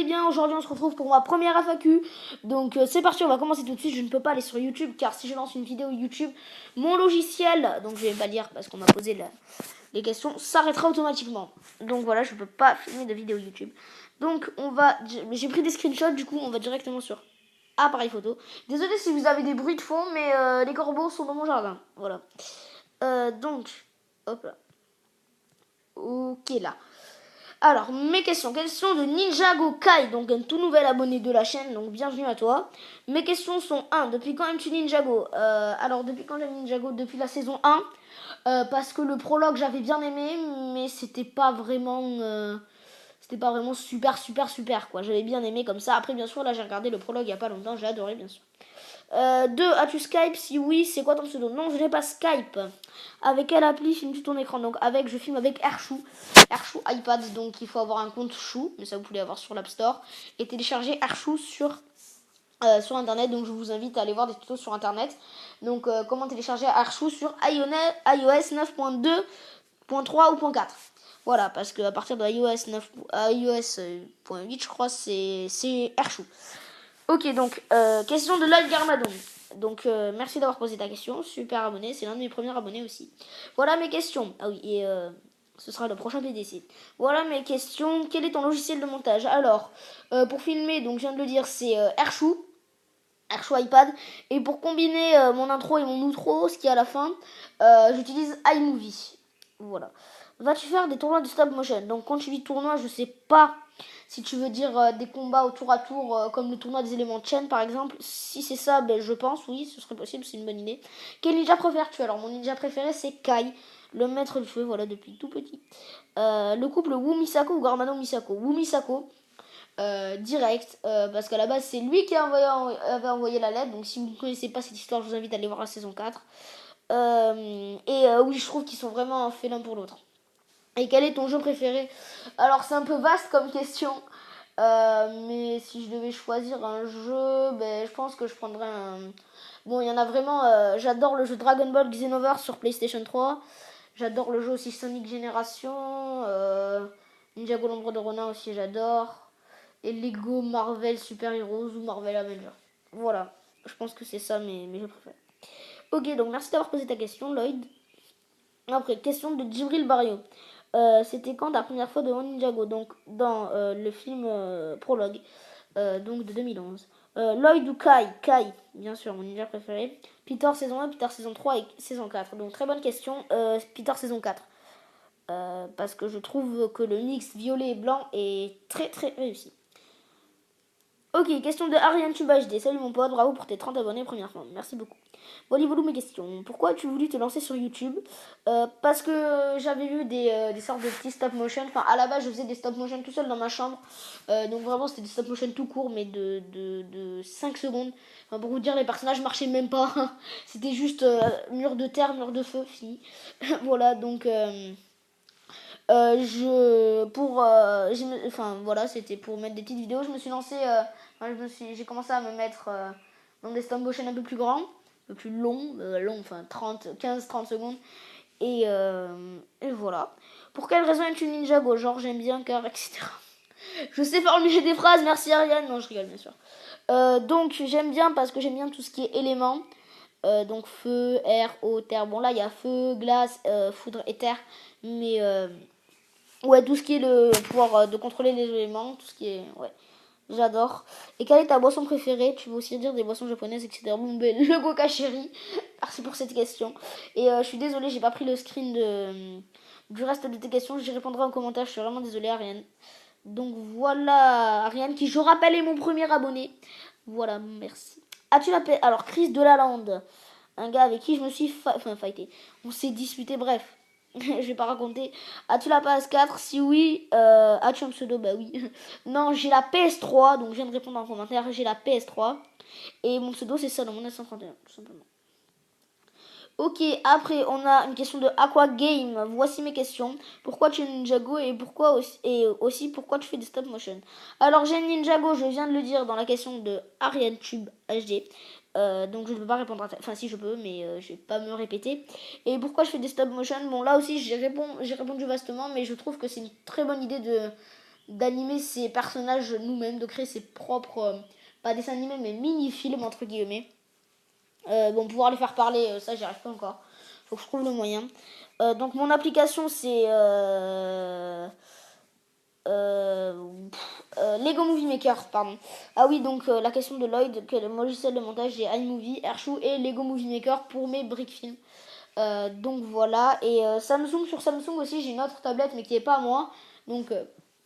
bien. Aujourd'hui on se retrouve pour ma première FAQ. Donc c'est parti, on va commencer tout de suite. Je ne peux pas aller sur YouTube car si je lance une vidéo YouTube, mon logiciel, donc je vais pas lire parce qu'on m'a posé les questions, s'arrêtera automatiquement. Donc voilà, je peux pas filmer de vidéo YouTube. Donc j'ai pris des screenshots, du coup on va directement sur appareil photo. Désolé si vous avez des bruits de fond, mais les corbeaux sont dans mon jardin. Voilà. Donc, hop là. Ok là. Alors, mes questions. Questions de Ninjago Kai, donc un tout nouvel abonné de la chaîne, donc bienvenue à toi. Mes questions sont 1. Depuis quand aimes-tu Ninjago? Alors, depuis quand j'aime Ninjago? Depuis la saison 1. Parce que le prologue, j'avais bien aimé, mais c'était pas vraiment super quoi. J'avais bien aimé comme ça. Après, bien sûr, là, j'ai regardé le prologue il y a pas longtemps, j'ai adoré, bien sûr. 2. As-tu Skype? Si oui, c'est quoi ton pseudo? Non, je n'ai pas Skype. Avec quelle appli filmes-tu ton écran? Donc je filme avec Airshou iPad, donc il faut avoir un compte Chou, mais ça vous pouvez avoir sur l'App Store, et télécharger Airshou sur internet. Donc je vous invite à aller voir des tutos sur internet. Donc comment télécharger Airshou sur iOS 9.2.3 ou .4. Voilà, parce qu'à partir de iOS 9.8 je crois c'est Airshou. Ok, donc question de Live Garmadon. Donc merci d'avoir posé ta question, super abonné, c'est l'un de mes premiers abonnés aussi. Voilà mes questions. Ah oui, et ce sera le prochain PDC. Voilà mes questions. Quel est ton logiciel de montage? Alors, pour filmer, donc je viens de le dire, c'est Airshou iPad. Et pour combiner mon intro et mon outro, ce qui est à la fin, j'utilise iMovie. Voilà. Vas-tu faire des tournois de stop motion? Donc quand tu dis tournoi, je sais pas si tu veux dire des combats au tour à tour, comme le tournoi des éléments de chaîne par exemple. Si c'est ça, ben, je pense, oui, ce serait possible, c'est une bonne idée. Quel ninja préfères-tu? Alors mon ninja préféré c'est Kai, le maître du feu, voilà, depuis tout petit. Le couple Wu Misako ou Garmano Misako? Wu Misako. Direct, parce qu'à la base c'est lui qui avait envoyé la lettre. Donc si vous ne connaissez pas cette histoire, je vous invite à aller voir la saison 4. Oui, je trouve qu'ils sont vraiment faits l'un pour l'autre. Et quel est ton jeu préféré? Alors c'est un peu vaste comme question, mais si je devais choisir un jeu, ben, je pense que je prendrais un... Bon, il y en a vraiment, j'adore le jeu Dragon Ball Xenoverse sur PlayStation 3. J'adore le jeu aussi Sonic Generation, Ninjago l'ombre de Ronin aussi j'adore. Et Lego Marvel Super Heroes ou Marvel Avengers. Voilà, je pense que c'est ça mes jeux préférés. Ok, donc merci d'avoir posé ta question, Lloyd. Après, question de Djibril Barrio. C'était quand ta première fois devant Ninjago? Donc, dans le film Prologue, donc de 2011. Lloyd ou Kai? Kai, bien sûr, mon ninja préféré. Peter saison 1, Peter saison 3 et saison 4. Donc, très bonne question. Peter saison 4. Parce que je trouve que le mix violet et blanc est très très réussi. Ok, question de Ariane Tuba HD. Salut mon pote, bravo pour tes 30 abonnés première fois. Merci beaucoup. Voilà mes questions. Pourquoi as-tu voulu te lancer sur YouTube? Parce que j'avais vu des sortes de petits stop motion. Enfin, à la base, je faisais des stop motion tout seul dans ma chambre. Donc vraiment, c'était des stop motion tout court, mais de 5 secondes. Enfin, pour vous dire, les personnages marchaient même pas. C'était juste mur de terre, mur de feu, fini. Voilà, donc... enfin voilà, c'était pour mettre des petites vidéos. Je me suis lancée, j'ai commencé à me mettre dans des stop motion un peu plus grands, un peu plus longs, enfin 15-30 secondes. Et voilà. Pour quelle raison es-tu Ninjago? Genre j'aime bien car etc. Je sais formuler des phrases, merci Ariane. Non, je rigole bien sûr. Donc j'aime bien parce que j'aime bien tout ce qui est éléments. Donc feu, air, eau, terre. Bon là il y a feu, glace, foudre et terre. Mais ouais, tout ce qui est le pouvoir de contrôler les éléments, tout ce qui est... Ouais, j'adore. Et quelle est ta boisson préférée? Tu veux aussi dire des boissons japonaises, etc. Bon, ben, le Goka Chéri. Merci pour cette question. Et je suis désolée, j'ai pas pris le screen du reste de tes questions. J'y répondrai en commentaire. Je suis vraiment désolée, Ariane. Donc voilà, Ariane, qui je rappelle est mon premier abonné. Voilà, merci. As-tu la paix? Alors, Chris de la Lande, un gars avec qui je me suis fighté. On s'est disputé, bref. Je vais pas raconter. As-tu la PS4? Si oui, as-tu un pseudo? Bah oui. Non, j'ai la PS3, donc je viens de répondre en commentaire. J'ai la PS3 et mon pseudo c'est Salomon 931, tout simplement. Ok, après on a une question de Aqua Game. Voici mes questions. Pourquoi tu es Ninjago et aussi pourquoi tu fais des stop motion? Alors j'ai Ninjago, je viens de le dire dans la question de Ariane Tube HD. Donc je ne peux pas répondre enfin si je peux, mais je vais pas me répéter. Et pourquoi je fais des stop motion? Bon là aussi j'ai répondu vastement, mais je trouve que c'est une très bonne idée d'animer ses personnages nous-mêmes, de créer ses propres, pas dessins animés, mais mini-films, entre guillemets. Bon, pouvoir les faire parler, ça, j'y arrive pas encore. Faut que je trouve le moyen. Donc, mon application, c'est Lego Movie Maker, pardon. Ah oui, donc la question de Lloyd, que le logiciel de montage, j'ai iMovie, Airshou et Lego Movie Maker pour mes briques films. Donc voilà, et Samsung, sur Samsung aussi, j'ai une autre tablette, mais qui n'est pas à moi. Donc,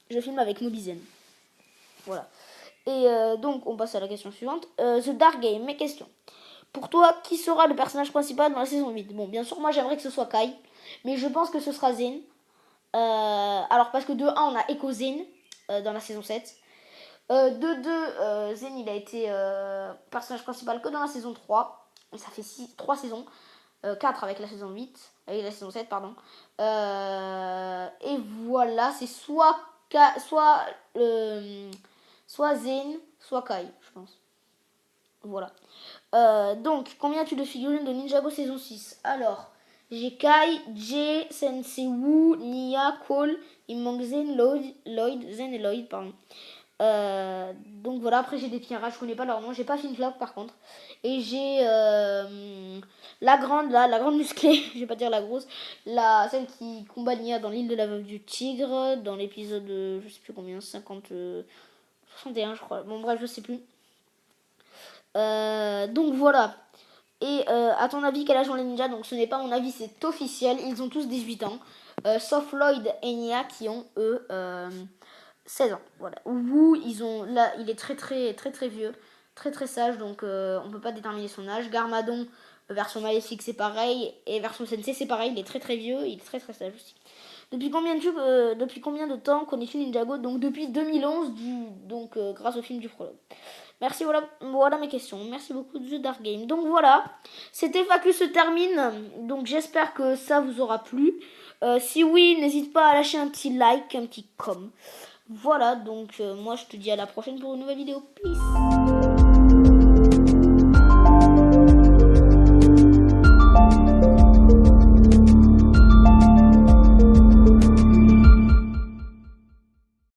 je filme avec Mobizen. Voilà. Et donc, on passe à la question suivante. The Dark Game, mes questions. Pour toi, qui sera le personnage principal dans la saison 8? Bon, bien sûr, moi, j'aimerais que ce soit Kai, mais je pense que ce sera Zen. Alors, parce que de 1, on a Echo Zen dans la saison 7. De 2, Zen, il a été personnage principal que dans la saison 3. Et ça fait 3 saisons. 4 avec la saison 8. Avec la saison 7, pardon. Et voilà, c'est soit Zen, soit Kai, je pense. Voilà. Donc, combien as-tu de figurines de Ninjago saison 6? Alors, j'ai Kai, Jay, Sensei Wu, Nia, Cole, il me manque Zen, Zen et Lloyd, pardon. Donc voilà, après j'ai des pirates, je connais pas leur nom, j'ai pas Finflap par contre. Et j'ai la grande là, la grande musclée, je vais pas dire la grosse, celle qui combat Nia dans l'île de la Veuve du Tigre, dans l'épisode, je sais plus combien, 61 je crois, bon bref je sais plus. Donc voilà. Et à ton avis, quel âge ont les ninjas? Donc ce n'est pas mon avis, c'est officiel. Ils ont tous 18 ans. Sauf Lloyd et Nia qui ont eux 16 ans. Voilà. Wu, il est très très très très vieux. Très très sage, donc on peut pas déterminer son âge. Garmadon, version maléfique, c'est pareil. Et version sensei, c'est pareil. Il est très très vieux. Il est très très sage aussi. Depuis combien de temps connais-tu Ninjago? Donc depuis 2011, grâce au film du prologue. Merci, voilà mes questions. Merci beaucoup The Dark Game. Donc voilà, cette FAQ se termine. Donc j'espère que ça vous aura plu. Si oui, n'hésite pas à lâcher un petit like, un petit com. Voilà, donc moi je te dis à la prochaine pour une nouvelle vidéo. Peace.